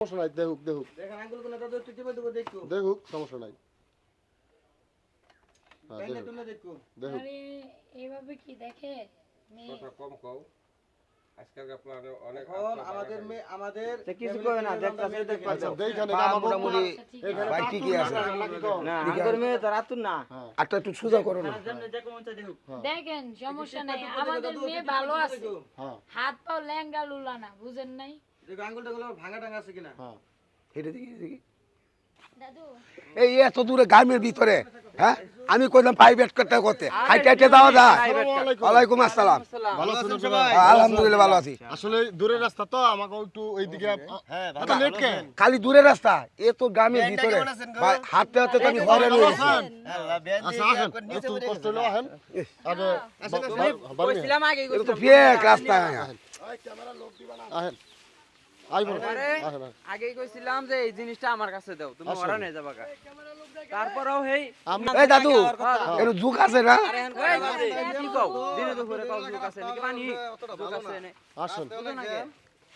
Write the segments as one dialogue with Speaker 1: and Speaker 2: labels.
Speaker 1: সমস্যা নাই, দেখুক দেখুক
Speaker 2: দেখেন আঙ্গুল কোন দাদু একটু টিপে দেবো দেখো
Speaker 1: দেখুক, সমস্যা নাই।
Speaker 2: তাইলে তুমি দেখো
Speaker 1: দেখুক
Speaker 3: আরে এইভাবে কি দেখে
Speaker 4: কথা কম কও। আজকাল আপনার অনেক
Speaker 2: এখন আমাদের
Speaker 5: কিছু কই না, দেখতাছে দেখতে
Speaker 1: আচ্ছা
Speaker 5: পাচ্ছো
Speaker 1: দেখেন
Speaker 5: পা
Speaker 1: এটা আমাদের
Speaker 5: মোটামুটি
Speaker 1: এখানে
Speaker 5: ভাই ঠিকই আছে।
Speaker 2: না আঙ্গুল মেয়ে তো রাতুন না
Speaker 5: আটটা একটু সোজা করো না।
Speaker 2: সামনে দেখো মন চাই দেখো
Speaker 3: দেখেন সমস্যা নাই, আমাদের মেয়ে ভালো আছে,
Speaker 1: হ্যাঁ
Speaker 3: হাত পাও ল্যাঙ্গা লুলা না, বুঝেন নাই?
Speaker 2: দেখো আঙ্গুলটা গুলো ভাঙা টাঙা আছে কিনা
Speaker 1: হ্যাঁ
Speaker 5: এটা দেখি দেখি
Speaker 3: দাদু
Speaker 5: এই এত দূরে গ্রামের ভিতরে, হ্যাঁ আমি কইলাম প্রাইভেট করতে করতে হাইটে হাইটে যাওয়া যায়। ওয়ালাইকুম আসসালাম।
Speaker 1: ভালো আছেন সবাই?
Speaker 5: আলহামদুলিল্লাহ ভালো আছি।
Speaker 1: আসলে দূরের রাস্তা তো আমাকে একটু এইদিকে এত লেট কেন?
Speaker 5: খালি দূরের রাস্তা, এ তো গ্রামের ভিতরে ভাই, হাঁটতে হাঁটতে তো আমি হয়রান হয়ে গেছি।
Speaker 1: আচ্ছা আসেন, একটু কষ্ট হলো আসেন আগে
Speaker 2: কইছিলাম আগে
Speaker 5: এটা তো ফেক রাস্তা।
Speaker 1: আসেন আইবো আসেন
Speaker 2: আগেই কইছিলাম যে এই জিনিসটা আমার কাছে দাও, তুমি ওরা নিয়ে যাবা গা। তারপরেও হেই
Speaker 5: এই দাদু এর ঝুঁক আছে না?
Speaker 2: আরে এখন কই কি কও দিনে দুপুরে কও লোক আছে নাকি পানি লোক আছে নে
Speaker 1: আসেন।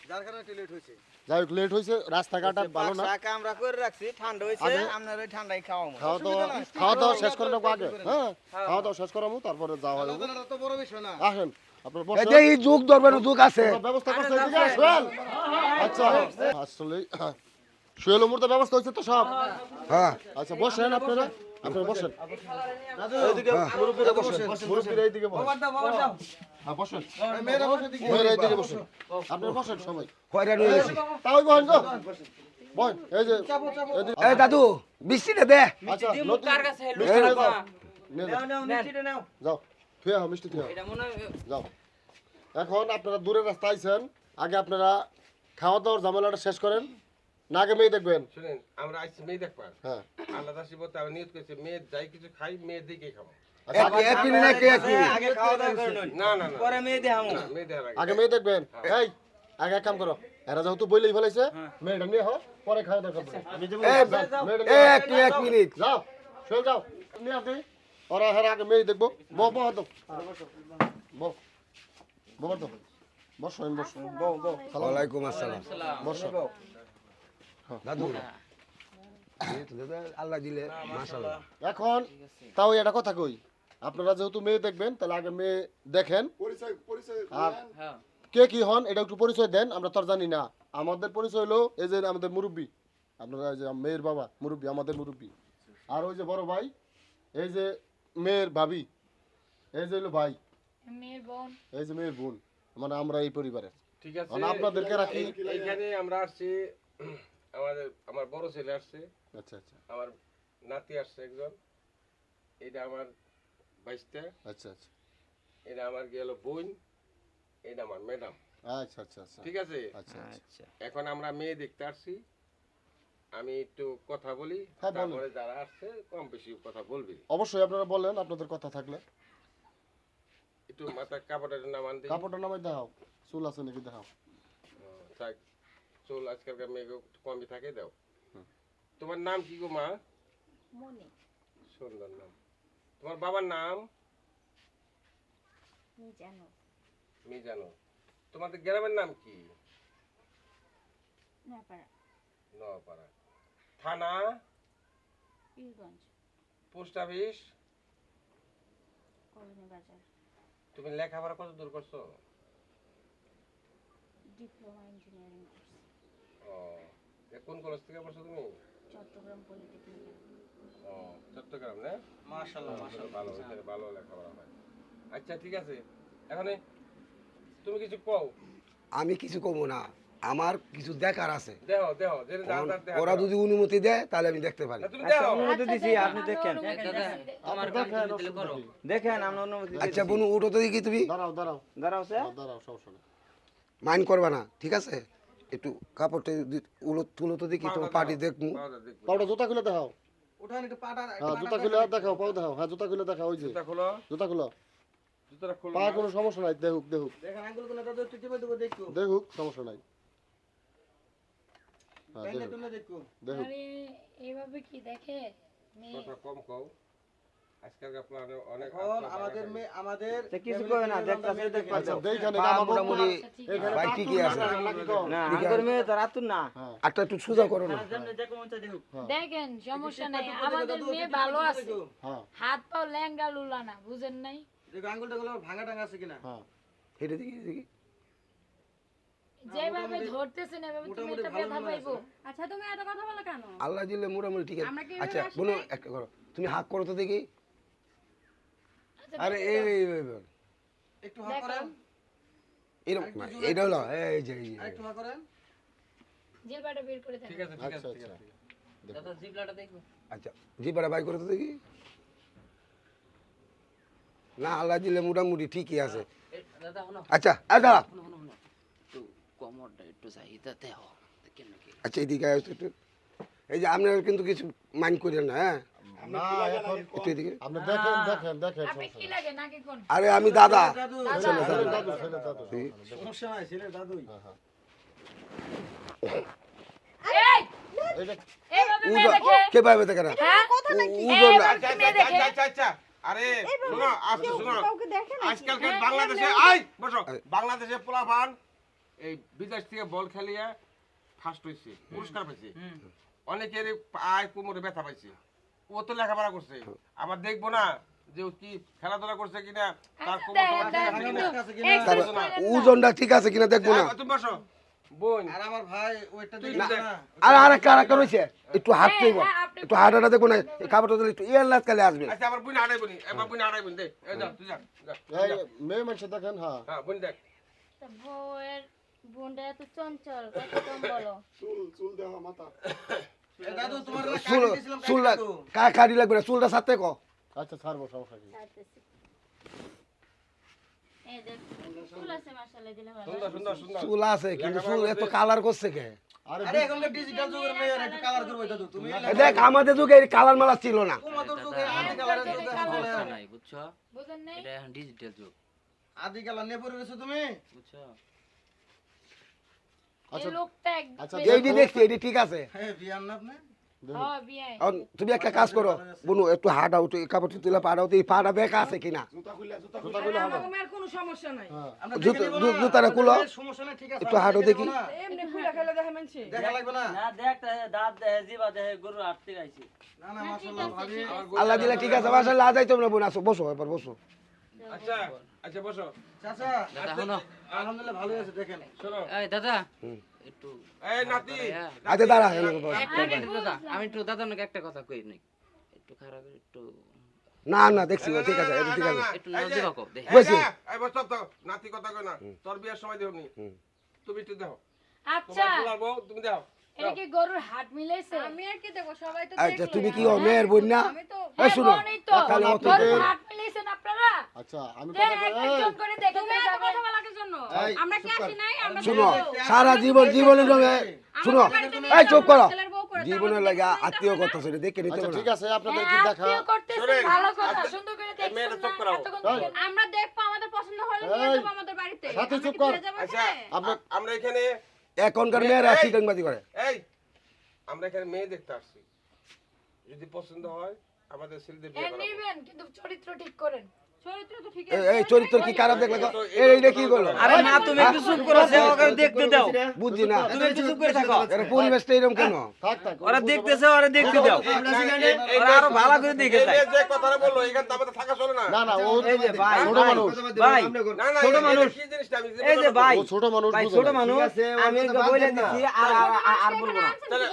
Speaker 2: যার কারণে লেট হইছে
Speaker 1: যাই হোক লেট হয়েছে, রাস্তাঘাট আর ভালো না।
Speaker 2: টাকা আমরা করে রাখছি, ঠান্ডা হইছে আপনার ওই ঠান্ডাই খাওয়ামু।
Speaker 1: খাওয়া দাওয়া শেষ করে নেবো আগে, হ্যাঁ খাওয়া দাওয়া শেষ করাবো তারপরে যাওয়া হবে।
Speaker 2: তো বড় বিষয় না।
Speaker 1: আসেন আপনার
Speaker 5: এই
Speaker 1: বসেন।
Speaker 5: যে এই ঝুঁক ধরবে না, ঝুঁক আছে।
Speaker 1: ব্যবস্থা করছে এদিকে আসবেন। আচ্ছা আসলে শুয়েল মুহূর্তে ব্যবস্থা হয়েছে তো সব।
Speaker 5: হ্যাঁ
Speaker 1: আচ্ছা বসেন আপনারা, আপনারা বসেন এইদিকে, মুরব্বিরা বসেন, মুরব্বিরা এইদিকে বসেন। হ্যাঁ বসেন, মেয়েরা এইদিকে বসেন, আপনারা বসেন সবাই।
Speaker 5: হয়রান হয়ে গেছি।
Speaker 1: তাও বসেন তো বসেন, এই যে এদিকে।
Speaker 5: এই দাদু বৃষ্টিটা দে।
Speaker 1: আচ্ছা নতুন
Speaker 2: কার কাছে
Speaker 1: মিষ্টি নিয়ে যাও, নিয়ে যাও,
Speaker 2: নাও মিষ্টিটা নাও।
Speaker 1: যাও থুয়ে হও, মিষ্টি থুয়ে হও,
Speaker 2: এটা মনে
Speaker 1: যাও। এখন আপনারা দূরের রাস্তা আইছেন, আগে আপনারা খাওয়া দাওয়ার ঝামেলাটা শেষ করেন, না আগে মেয়ে দেখবেন।
Speaker 4: শুনেন, আমরা আজকে মেয়ে দেখবার
Speaker 1: হ্যাঁ
Speaker 4: আল্লাহ দাসি বলতে আমি নিয়ত করেছি মেয়ে যাই কিছু খাই মেয়ে দিকেই খাবো।
Speaker 5: এক মিনিট না কে এক মিনিট।
Speaker 2: আগে খাওয়া দাওয়া করে নই।
Speaker 4: না না না
Speaker 2: পরে মেয়ে দেখামু।
Speaker 4: না, মেয়ে দেখার আগে
Speaker 1: আগে মেয়ে দেখবেন। এই আগে এক কাম করো, এরা যেহেতু বইলেই ফেলাইছে, মেয়েটা নিয়ে হও, পরে খাওয়া দাওয়া করবে।
Speaker 5: এক মিনিট।
Speaker 1: যাও চল যাও, নিয়ে আসি ওরা হেরা আগে মেয়ে দেখবো। বো বো তো বো বো তো বসো, বসো বো বো।
Speaker 5: ওয়ালাইকুম আসসালাম।
Speaker 1: বসো।
Speaker 5: দাদু এই তো দাদা আল্লাহ দিলে মাশাআল্লাহ।
Speaker 1: এখন তাও এটা কথা কই, আপনারা যেহেতু মেয়ে দেখবেন তাহলে আগে মেয়ে দেখেন, আর কে কি হন এটা একটু পরিচয় দেন। আমরা তো আর জানি না, আমাদের পরিচয় হলো এই যে আমাদের মুরব্বী, আপনারা এই যে মেয়ের বাবা মুরব্বী, আমাদের মুরব্বী, আর ওই যে বড় ভাই, এই যে মেয়ের ভাবি, এই যে হলো ভাই,
Speaker 3: মেয়ের বোন,
Speaker 1: এই যে মেয়ের বোন, মানে আমরা এই পরিবারের।
Speaker 4: ঠিক আছে।
Speaker 1: মানে আপনাদেরকে রাখি।
Speaker 4: এইখানে আমরা আসছি, আমার বড় ছেলে আসছে,
Speaker 1: আচ্ছা আচ্ছা
Speaker 4: আমার নাতি আসছে একজন, এটা আমার বাইশটা,
Speaker 1: আচ্ছা আচ্ছা
Speaker 4: এটা আমার গেল বোন, এটা আমার ম্যাডাম।
Speaker 1: আচ্ছা আচ্ছা আচ্ছা
Speaker 4: ঠিক আছে।
Speaker 1: আচ্ছা আচ্ছা।
Speaker 4: এখন আমরা মেয়ে দেখতে আসছি, আমি একটু কথা বলি,
Speaker 1: হ্যাঁ, বলুন।
Speaker 4: তারপরে যারা আসছে কম বেশি কথা বলবি।
Speaker 1: অবশ্যই আপনারা বলেন আপনাদের কথা থাকলে।
Speaker 4: একটু মাথা কাপড়ের নামান দিই।
Speaker 1: কাপড়টা নামাই দেখাও, চুল আছে নাকি দেখাও।
Speaker 4: থাক, চুল আজকালকার মেয়ে একটু কমই থাকে, দাও। তোমার নাম কি গো মা?
Speaker 3: মনি,
Speaker 4: সুন্দর নাম। তোমার বাবার নাম?
Speaker 3: জানো
Speaker 4: মিজানো। তোমাদের গ্রামের নাম কি?
Speaker 3: না পারা,
Speaker 4: নোয়াপাড়া। থানা?
Speaker 3: Pirganj,
Speaker 4: post office?
Speaker 3: কলোনি বাজার,
Speaker 4: তুমি লেখাপড়া কত দূর করছো?
Speaker 3: ডিপ্লোমা ইঞ্জিনিয়ারিং কোর্স,
Speaker 4: ও, কোন কলেজ থেকে পড়ছো তুমি?
Speaker 3: চট্টগ্রাম পলিটেকনিক।
Speaker 4: ও, চট্টগ্রাম না?
Speaker 2: মাশাআল্লাহ মাশাআল্লাহ
Speaker 4: ভালো, এখানে ভালো লেখাপড়া হয়। আচ্ছা ঠিক আছে, এখন তুমি কিছু কও।
Speaker 5: আমি কিছু কমু না, আমার কিছু দেখার আছে।
Speaker 4: দেও দেও, যে যা যা দেও।
Speaker 5: ওরা যদি অনুমতি দেয় তাহলে আমি দেখতে পারি।
Speaker 4: না, তুমি দেও।
Speaker 2: অনুমতি দিছি, আপনি দেখেন।
Speaker 1: আমার কাম তুমি দিলে করো।
Speaker 2: দেখেন আমরা অনুমতি
Speaker 5: আচ্ছা বোনু উঠো তো দেখি তুমি।
Speaker 1: দাঁড়াও দাঁড়াও
Speaker 2: দাঁড়াও স্যার।
Speaker 1: দাঁড়াও, সমস্যা নেই।
Speaker 5: মাইন্ড করবা না, ঠিক আছে? একটু কাপড়টা তুলো তো দেখি তোমার পাটি দেখমু।
Speaker 4: পাউডার দেখবো।
Speaker 1: পাউডার জুতা খুলে দেখাও।
Speaker 2: উঠান একটু পাটা।
Speaker 1: হ্যাঁ জুতা খুলে দেখাও, পাও দেখাও। হ্যাঁ জুতা খুলে দেখাও, ওই যে
Speaker 4: জুতা খোলো,
Speaker 1: জুতা খুলো।
Speaker 4: জুতাটা খোলো।
Speaker 1: পায়ে কোনো সমস্যা নাই, দেখুক দেখুক
Speaker 2: দেখেন আঙ্গুল কোন দাদু একটু টিপে দেবো দেখো
Speaker 1: দেখুক, সমস্যা নাই। হ্যাঁ
Speaker 2: তাইলে
Speaker 1: দেখুক
Speaker 2: তুমি দেখো
Speaker 1: দেখুক।
Speaker 3: আরে এইভাবে কি দেখে মেয়ে?
Speaker 4: কথা কম কও। আজকালকার প্ল্যান অনেক
Speaker 6: আমাদের মেয়ে আমাদের
Speaker 2: কিছু কই না দেখতাছে
Speaker 1: আচ্ছা দেখেন
Speaker 5: পা মোটামুটি
Speaker 1: এখানে
Speaker 5: ভাই ঠিকই আছে
Speaker 2: না আঙ্গুর মেয়ে তো রাতুন না
Speaker 5: আটটা একটু সোজা করো না
Speaker 3: দেখেন সমস্যা নাই আমাদের মেয়ে ভালো আছে
Speaker 1: হ্যাঁ
Speaker 3: হাত পাও ল্যাঙ্গা লুলা না বুঝেন নাই
Speaker 6: দেখো আঙ্গুলটা গুলো ভাঙা টাঙা আছে কিনা
Speaker 1: হ্যাঁ
Speaker 5: এটা দেখি দেখি
Speaker 3: যেভাবে ধরতেছেন এভাবে তুমি একটা ব্যথা পাইবো
Speaker 7: আচ্ছা তুমি এত কথা বলো কেন
Speaker 5: আল্লাহ দিলে মোটামুটি ঠিক আছে
Speaker 7: আমরা কি
Speaker 5: আচ্ছা
Speaker 7: এভাবে আসি
Speaker 5: বোনো
Speaker 7: নাই?
Speaker 5: একটা করো তুমি হাত করো তো দেখি
Speaker 3: আচ্ছা,
Speaker 5: আরে
Speaker 3: দেখো।
Speaker 6: একটু হা করেন
Speaker 5: এরকম এটা হলো এই যে
Speaker 6: আরেকটু হা করেন
Speaker 3: জিহ্বাটা বের করে দেন
Speaker 4: ঠিক আছে ঠিক
Speaker 1: আচ্ছা
Speaker 4: আছে ঠিক
Speaker 1: আচ্ছা
Speaker 4: আছে
Speaker 2: দাদা জিবলাটা দেখো
Speaker 5: আচ্ছা জিপাটা বাই করো তো দেখি না আল্লাহ দিলে মোটামুটি ঠিকই আছে
Speaker 2: দাদা শোনো
Speaker 5: আচ্ছা দাঁড়া
Speaker 2: শোনো একটু কোমরটা একটু চাহিদাতে হো কেন কি
Speaker 5: আচ্ছা এদিকে আসো একটু এই যে আপনারা কিন্তু কিছু মাইন্ড করেন না হ্যাঁ
Speaker 1: না এখন
Speaker 5: একটু এদিকে
Speaker 1: আপনি দেখেন দেখেন দেখেন
Speaker 3: আপনি কি লাগে নাকি কোন
Speaker 5: আরে আমি দাদা
Speaker 6: দাদু
Speaker 1: ছেলে দাদু ছেলে দাদু
Speaker 6: সমস্যা নাই ছেলে দাদুই
Speaker 3: এই
Speaker 1: এটা
Speaker 3: এইভাবে মেয়ে
Speaker 5: উজন
Speaker 3: দেখে
Speaker 5: কে পাবে দেখে না
Speaker 3: হ্যাঁ
Speaker 5: উজন না
Speaker 3: এইভাবে
Speaker 4: আচ্ছা
Speaker 3: মেয়ে
Speaker 4: আচ্ছা
Speaker 3: দেখে
Speaker 4: আচ্ছা আচ্ছা আরে শোনো আজকে শোনো
Speaker 7: কাউকে দেখে না
Speaker 4: আজকালকার বাংলাদেশে আই বসো বাংলাদেশে পোলাপান এই বিদেশ থেকে বল খেলিয়ে ফার্স্ট হয়েছে পুরস্কার পাইছে অনেকের পায় কোমরে ব্যথা পাইছে ও তো লেখাপড়া করছে আবার দেখবো না যে ও কি খেলাধুলা করছে কিনা তার কোমর টোমর ঠিক আছে কিনা
Speaker 5: তারপর ওজনটা ঠিক আছে কিনা দেখবো না
Speaker 4: তুমি বসো বোন
Speaker 6: আর আমার ভাই ওইটা
Speaker 4: তুই
Speaker 6: দেখি
Speaker 4: দেখ।
Speaker 6: না
Speaker 5: আর আরেকটা রয়েছে একটু হাত
Speaker 3: হ্যাঁ,
Speaker 5: চাইব
Speaker 3: হ্যাঁ, আপনি
Speaker 5: একটু হাঁটাটা দেখবো না এই খাবারটা দিলে একটু এর লাজ কালে আসবে
Speaker 4: আচ্ছা আমার বোন হারাই বনি এবার বোন হারাই বনি দে এই যা তুই যা
Speaker 1: এই মেয়ে মানুষ দেখেন হ্যাঁ
Speaker 4: হ্যাঁ বোন দেখ
Speaker 3: তা বউয়ের বোনটা এত চঞ্চল কত কম বলো
Speaker 6: এ দাদু তোমার না
Speaker 5: চুল
Speaker 6: কাটি দিয়েছিলাম
Speaker 5: চুল
Speaker 6: কাটি দাদু
Speaker 5: কাটি লাগবে না চুলটা সাথে কো
Speaker 1: আচ্ছা ছাড়বো সমস্যা কি
Speaker 3: এই দেখ চুল আছে মাশাআল্লাহ দিলে ভালো
Speaker 4: সুন্দর সুন্দর সুন্দর
Speaker 5: চুল আছে কিন্তু চুল এত কালার করছে কে
Speaker 1: আরে
Speaker 6: আরে এখনকার ডিজিটাল যুগের মেয়ে একটু কালার করবে দাদু তুমি
Speaker 5: এই দেখ আমাদের যুগে এই কালার মালা ছিল না
Speaker 6: তোমাদের যুগে আদি কালারের যুগ আসলে
Speaker 2: সমস্যা নাই বুঝছো
Speaker 3: বুঝেন নাই
Speaker 2: এটা এখন ডিজিটাল যুগ
Speaker 6: আদি কালার নিয়ে পড়ে গেছো তুমি
Speaker 2: বুঝছো
Speaker 3: এই লোকটা
Speaker 1: আচ্ছা,
Speaker 3: একদম
Speaker 5: এইটি দেখছি এটি ঠিক আছে
Speaker 6: হ্যাঁ বিয়ান না আপনি
Speaker 3: হ্যাঁ বিয়ে
Speaker 5: এখন তুমি একটা কাজ করো বুনু একটু হাঁটাও একটু কাপড় তুলে পাঠাও তো এই পাটা বেকা আছে কিনা
Speaker 7: আমার কোনো সমস্যা নাই
Speaker 6: আমরা
Speaker 5: জুতো-
Speaker 6: দেখে নিব না।
Speaker 5: জুতাটা খুলো।
Speaker 6: আপনাদের সমস্যা নাই ঠিক আছে
Speaker 5: একটু
Speaker 6: আমরা
Speaker 5: হাঁটো
Speaker 6: দেখে
Speaker 5: দেখি।
Speaker 6: নিব না।
Speaker 7: এমনি খুলে খেলে দেখে মানছি
Speaker 6: দেখা লাগবে না
Speaker 2: না দেখ দাঁত দেখে জিবা দেখে গরু হাঁটতে গাইছে
Speaker 6: না না মাশাআল্লাহ ভাবি
Speaker 5: আল্লাহ দিলে ঠিক আছে বাসা লা যাই তোমরা বোন আসো বসো এবার বসো
Speaker 4: আচ্ছা আচ্ছা বসো
Speaker 6: চাচা
Speaker 2: দাদা শোনো
Speaker 6: আলহামদুলিল্লাহ ভালোই আছে দেখেন
Speaker 4: শোনো
Speaker 2: এই দাদা একটু
Speaker 4: এই নাতি
Speaker 5: আচ্ছা দাঁড়া এখানে বস।
Speaker 2: আমি একটু দাদা নাকি একটা কথা কই নাই একটু খারাপ একটু
Speaker 5: না না দেখছি ও ঠিক আছে এটা ঠিক আছে
Speaker 2: একটু নজর রাখো দেখ
Speaker 5: বসি।
Speaker 4: এই বস তো নাতি কথা কই না তোর বিয়ার সময় দেবনি তুমি একটু দেখো
Speaker 3: আচ্ছা
Speaker 4: তোমার পোলার বউ তুমি দেখো
Speaker 3: এটা কি গরুর হাট মিলাইছে
Speaker 7: আমি আর কি দেখো সবাই তো
Speaker 5: আচ্ছা
Speaker 7: দেখলো।
Speaker 5: তুমি কি ও মেয়ের বোন না
Speaker 7: আমি তো
Speaker 5: এই শুনো
Speaker 3: বোনই তো
Speaker 5: তাহলে অত
Speaker 3: গরুর হাট মিলাইছেন আপনারা
Speaker 1: আচ্ছা আমি
Speaker 3: দেখ
Speaker 1: কথা কই
Speaker 3: একজন করে দেখে
Speaker 7: তুমি এত কথা বলার জন্য আমরা কি আসি নাই আমরা
Speaker 5: শুনো
Speaker 7: দেখবো।
Speaker 5: সারা জীবনের সঙ্গে শুনো
Speaker 7: বাড়িতে
Speaker 5: এই চুপ করো
Speaker 7: ছেলের বউ করে,
Speaker 5: জীবনের লাগে আত্মীয় কথা সেটা দেখে নিতে
Speaker 1: আচ্ছা
Speaker 5: হবে
Speaker 1: ঠিক
Speaker 5: না
Speaker 1: আছে আপনাদের কি
Speaker 3: হ্যাঁ,
Speaker 1: দেখা
Speaker 3: আত্মীয় করতেছেন,
Speaker 4: শোনেন,
Speaker 3: ভালো কথা
Speaker 4: আচ্ছা,
Speaker 3: সুন্দর করে
Speaker 4: এই মেয়েটা
Speaker 3: দেখছেন
Speaker 4: চুপ
Speaker 3: না,
Speaker 4: করাও।
Speaker 3: এতক্ষণ
Speaker 1: এই,
Speaker 3: দেখেন।
Speaker 7: আমরা দেখবো আমাদের পছন্দ হলে নিয়ে
Speaker 1: এই,
Speaker 7: যাবো আমাদের বাড়িতে
Speaker 1: সাথী
Speaker 7: আমরা
Speaker 1: চুপ
Speaker 7: কি
Speaker 1: কর।
Speaker 7: ফিরে যাবো
Speaker 4: আচ্ছা
Speaker 7: এখানে?
Speaker 4: আমরা এখানে
Speaker 5: এখনকার মেয়েরা চিটাংবাজি করে
Speaker 4: এই আমরা এখানে মেয়ে দেখতে আসছি যদি পছন্দ হয় আমাদের ছেলেদের বিয়ে
Speaker 3: হ্যাঁ,
Speaker 4: করাবো
Speaker 3: নিবেন কিন্তু চরিত্র ঠিক করেন
Speaker 7: চরিত্র তো ঠিক
Speaker 5: এই চরিত্র কি খারাপ দেখলে তো? এইটা কি করলো
Speaker 2: আরে মা তুমি একটু চুপ করো সে ওকে দেখতে দাও
Speaker 5: বুঝছি না
Speaker 2: তুমি একটু চুপ করে থাকো
Speaker 5: এর পরিবেশটা এরকম কেন
Speaker 1: থাক থাক
Speaker 2: ওরা দেখতেছে ওরা দেখতে দাও ওরা আরো ভালো করে দেখে
Speaker 4: এই
Speaker 2: যায়
Speaker 4: মেয়ে যে কথাটা বললো এখানে তো আমাদের থাকা চলে না
Speaker 1: না না ও
Speaker 2: এই যে ভাই
Speaker 1: ছোট
Speaker 2: ভাই,
Speaker 1: মানুষ
Speaker 2: ভাই
Speaker 4: না না
Speaker 2: ছোট
Speaker 4: এটা
Speaker 2: মানুষ।
Speaker 4: কি জিনিসটা আমি
Speaker 2: এই যে ভাই
Speaker 1: ও ছোট মানুষ
Speaker 2: ভাই
Speaker 1: বুঝে
Speaker 2: ছোট
Speaker 1: না।
Speaker 2: মানুষ আমি ওকে বলে দিচ্ছি আর বলবো না
Speaker 4: তাহলে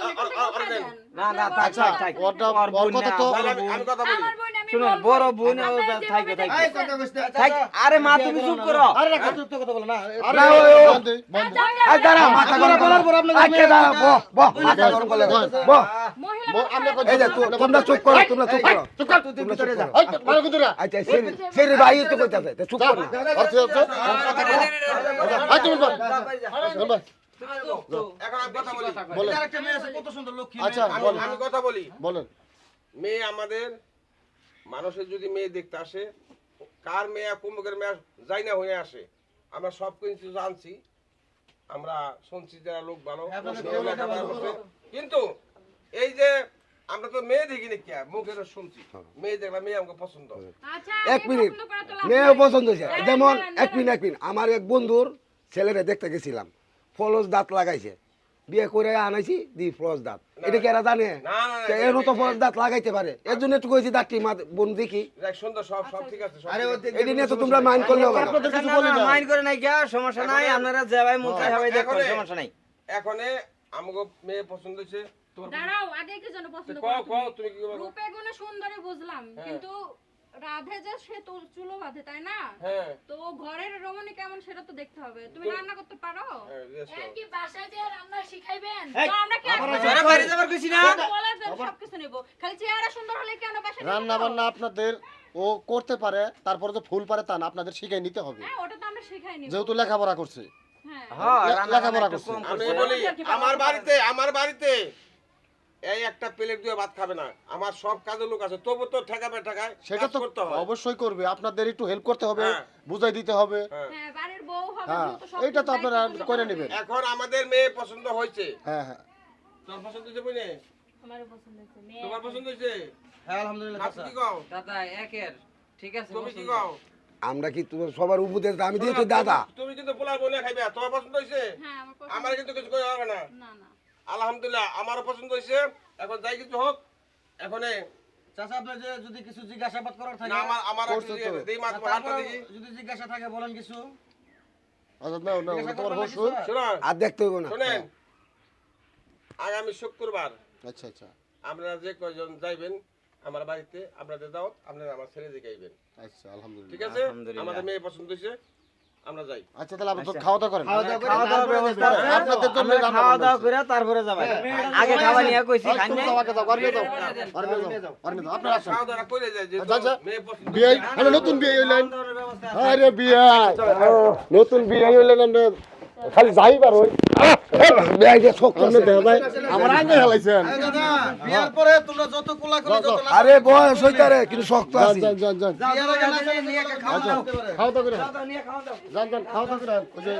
Speaker 4: আর দেন।
Speaker 2: না না থাক
Speaker 1: আচ্ছা
Speaker 2: থাক থাক
Speaker 1: ওরটা
Speaker 2: তোমার
Speaker 1: ওর
Speaker 2: বোন
Speaker 1: কথা
Speaker 2: না,
Speaker 1: তো
Speaker 4: তাহলে আমি কথা বলি
Speaker 3: আমার বোন আমি
Speaker 2: শুনুন
Speaker 3: বলবো।
Speaker 2: বড় বোন ও
Speaker 3: আপনারা
Speaker 2: থাকবে
Speaker 3: যেভাবে
Speaker 2: থাকবে
Speaker 3: দেখতেছেন।
Speaker 2: থাক আরে মা তুমি চুপ করো
Speaker 1: আরে রাখো
Speaker 6: তো কথা বলো না
Speaker 1: আরে
Speaker 5: না, ওই, ওই,
Speaker 1: বন্ধ বন্ধ
Speaker 5: এই দাঁড়া মাথা গরম বলার পর আপনাদের আচ্ছা দাঁড়া বহ মাথা গরম করলে বহ এই যে তোমরা চুপ করো তোমরা চুপ করো
Speaker 1: চুপ কর
Speaker 5: তোমরা চুপ করো
Speaker 1: এই মারো কুতুরা
Speaker 5: আচ্ছা সেই ভাই তো কইতাছে তো চুপ কর না
Speaker 1: অর্থ হচ্ছে কথা কও আই তুমি বল বল
Speaker 4: এখন আমি কথা বলি
Speaker 1: বলেন
Speaker 6: আরেকটা মেয়ে আছে কত সুন্দর লক্ষ্মী
Speaker 1: আচ্ছা
Speaker 6: মেয়ে।
Speaker 1: বলেন
Speaker 4: আমি কথা বলি
Speaker 1: বলেন
Speaker 4: মেয়ে আমাদের মানুষের যদি মেয়ে দেখতে আসে কার মেয়ে কুম্ভকের মেয়ে যাই না হয়ে আসে আমরা সব কিছু জানছি আমরা শুনছি যারা লোক ভালো মেয়ে লেখাপড়া করছে। কিন্তু এই যে আমরা তো মেয়ে দেখি না কি মুখে তো শুনছি মেয়ে দেখলাম মেয়ে আমাকে পছন্দ
Speaker 7: আচ্ছা
Speaker 5: এক মিনিট
Speaker 7: পছন্দ করা তো লাভ
Speaker 5: মেয়ে
Speaker 7: নাই।
Speaker 5: পছন্দ হয়েছে
Speaker 7: হ্যাঁ,
Speaker 5: যেমন
Speaker 7: দাঁড়ান,
Speaker 5: এক মিনিট আমার এক বন্ধুর ছেলেরা দেখতে গেছিলাম ফলস দাঁত লাগাইছে বিয়ে করে আনাইছি দি ফলস দাঁত এটা কি এরা জানে
Speaker 4: না,
Speaker 5: তো এর তো ফলস দাঁত লাগাইতে পারে এর জন্য একটু কইছি দাঁতটি বোন দেখি
Speaker 4: দেখ সুন্দর সব সব ঠিক আছে সব
Speaker 6: আরে
Speaker 4: ঠিক
Speaker 6: ও
Speaker 4: আছে।
Speaker 6: দেখবে
Speaker 5: এটি নিয়ে তো তোমরা মাইন্ড করলে হবে না
Speaker 1: আপনাদের কিছু বলি না
Speaker 2: মাইন্ড করে নাই গিয়া সমস্যা নাই আপনারা যে ভাই মুখ চাই সবাই দেখুন
Speaker 4: এখনে-
Speaker 2: সমস্যা নাই
Speaker 4: এখনে আমাকে মেয়ে পছন্দ হয়েছে তোমার
Speaker 7: দাঁড়াও আগে কি জন্য পছন্দ
Speaker 4: কও
Speaker 7: করো
Speaker 4: কও তুমি কি করবে
Speaker 7: রূপে গুণে সুন্দরী বুঝলাম কিন্তু রাধে যে সে তো চুলো বাঁধে তাই না
Speaker 4: হ্যাঁ
Speaker 7: তো ঘরের রমণী কেমন সেটা তো দেখতে হবে তুমি রান্না করতে পারো
Speaker 4: হ্যাঁ, yes, sir।
Speaker 3: কি বাসায় যে রান্না শিখাইবেন
Speaker 7: তো আমরা কি
Speaker 2: ঘরে বাইরে যাবার কইছি না
Speaker 7: বলে দেন সবকিছু নেব খালি চেহারা সুন্দর হলে কেন বাসায়
Speaker 1: রান্না বান্না আপনাদের ও করতে পারে তারপরে যে ফুল পারে তা না আপনাদের শিখাই নিতে হবে
Speaker 7: হ্যাঁ ওটা তো আমরা শিখাই নিব
Speaker 1: যেহেতু লেখাপড়া করছে
Speaker 7: হ্যাঁ
Speaker 2: হ্যাঁ
Speaker 1: লেখাপড়া করছে
Speaker 4: আমি বলি আমার বাড়িতে এই একটা প্লেট দিয়ে ভাত খাবে না আমার সব কাজের লোক আছে তবু তো ঠেকাবে ঠেকায়
Speaker 1: সেটা তো
Speaker 4: করতে হয়
Speaker 1: অবশ্যই করবে আপনাদের একটু হেল্প করতে হবে
Speaker 4: হ্যাঁ।
Speaker 1: বুঝাই দিতে হবে
Speaker 7: হ্যাঁ বাড়ির বউ হবে
Speaker 1: হ্যাঁ
Speaker 7: যেহেতু সব
Speaker 1: এইটা তো
Speaker 7: দায়িত্ব
Speaker 1: আপনারা
Speaker 7: তো
Speaker 1: করে
Speaker 7: নিতে
Speaker 1: নেবেন
Speaker 7: হবে।
Speaker 4: এখন আমাদের মেয়ে পছন্দ হয়েছে
Speaker 1: হ্যাঁ হ্যাঁ
Speaker 4: তোর পছন্দ হয়েছে বই
Speaker 3: আমারও পছন্দ হয়েছে মেয়ে
Speaker 4: তোমার পছন্দ হয়েছে
Speaker 6: হ্যাঁ আলহামদুলিল্লাহ
Speaker 4: আপনি কি কও
Speaker 2: দাদা একের ঠিক আছে
Speaker 4: তুমি কি
Speaker 2: পছন্দ।
Speaker 4: কও
Speaker 5: আমরা কি তোমার সবার উপদেশ আমি দিয়ে তো দাদা
Speaker 4: তুমি কিন্তু পোলার বনে খাইবে তোমার পছন্দ হয়েছে
Speaker 7: হ্যাঁ আমার পছন্দ
Speaker 4: আমার কিন্তু কিছু কই হবে না
Speaker 7: না না
Speaker 4: আলহামদুলিল্লাহ আমারও পছন্দ হয়েছে এখন যাই কিছু হোক এখন
Speaker 6: চাচা আপনার যে যদি কিছু জিজ্ঞাসাবাদ করার থাকে
Speaker 4: না আমার
Speaker 1: করছো তো।
Speaker 4: দেই মাছ হাতটা
Speaker 6: তারপর
Speaker 4: দেখি
Speaker 6: যদি জিজ্ঞাসা থাকে বলেন কিছু
Speaker 1: আচ্ছা নাও নাও
Speaker 6: জিজ্ঞাসা
Speaker 1: তোমার
Speaker 6: করবেন
Speaker 1: হসুর
Speaker 6: নাকি,
Speaker 4: শুনুন
Speaker 5: আর দেখতে হইব না
Speaker 4: শুনেন আগামী শুক্রবার
Speaker 1: আচ্ছা আচ্ছা
Speaker 4: আপনারা যে কয়জন যাইবেন আমার বাড়িতে আপনাদের দাওয়াত আপনারা আমার ছেলে দিকে আইবেন
Speaker 1: আচ্ছা আলহামদুলিল্লাহ
Speaker 4: ঠিক আছে
Speaker 2: আলহামদুলিল্লাহ।
Speaker 4: আমাদের মেয়ে পছন্দ হয়েছে আমরা যাই
Speaker 1: আচ্ছা তাহলে আপনারা তো খাওয়া দাওয়া করেন
Speaker 2: খাওয়া দাওয়ার ব্যবস্থা আছে
Speaker 1: আপনাদের জন্য
Speaker 2: আমরা
Speaker 1: রান্না
Speaker 2: খাওয়া
Speaker 1: বান্না
Speaker 2: দাওয়া
Speaker 1: আছে।
Speaker 2: করে তারপরে যাবেন আগে খাওয়া নিয়ে কইছি
Speaker 1: আচ্ছা,
Speaker 2: খাই
Speaker 1: তুমি
Speaker 2: নাই
Speaker 1: যাও, আগে যাও, ঘরে নিয়ে যাও, ঘরে নিয়ে যাও, ঘরে নিয়ে যাও, আপনারা আসেন।
Speaker 4: খাওয়া দাওয়া করে যায় যে
Speaker 1: আচ্ছা, আচ্ছা।
Speaker 4: মেয়ে পছন্দ
Speaker 1: বিয়ে হ্যালো নতুন বিয়ে হইলেন আরে বিয়ে নতুন বিয়ে হইলেন আমরা খালি যাইবার ওই
Speaker 5: বিয়ে যে শোক
Speaker 1: আপনি দেখা যায় আমার আগে হেলাইছেন
Speaker 6: দাদা বিয়ের পরে তোমরা যত কোলাকুলি যত
Speaker 5: আরে বয়স হইতারে কিন্তু শক্ত
Speaker 1: যান
Speaker 5: আছি
Speaker 1: যান যান যান
Speaker 6: বিয়ের আগে না জানি নিয়ে একটা খাওয়া দাওয়া করতে পারে
Speaker 1: খাওয়া দাওয়া করে
Speaker 2: নিয়ে খাওয়া দাওয়া
Speaker 1: যান যান খাওয়া দাওয়া করে ওই যে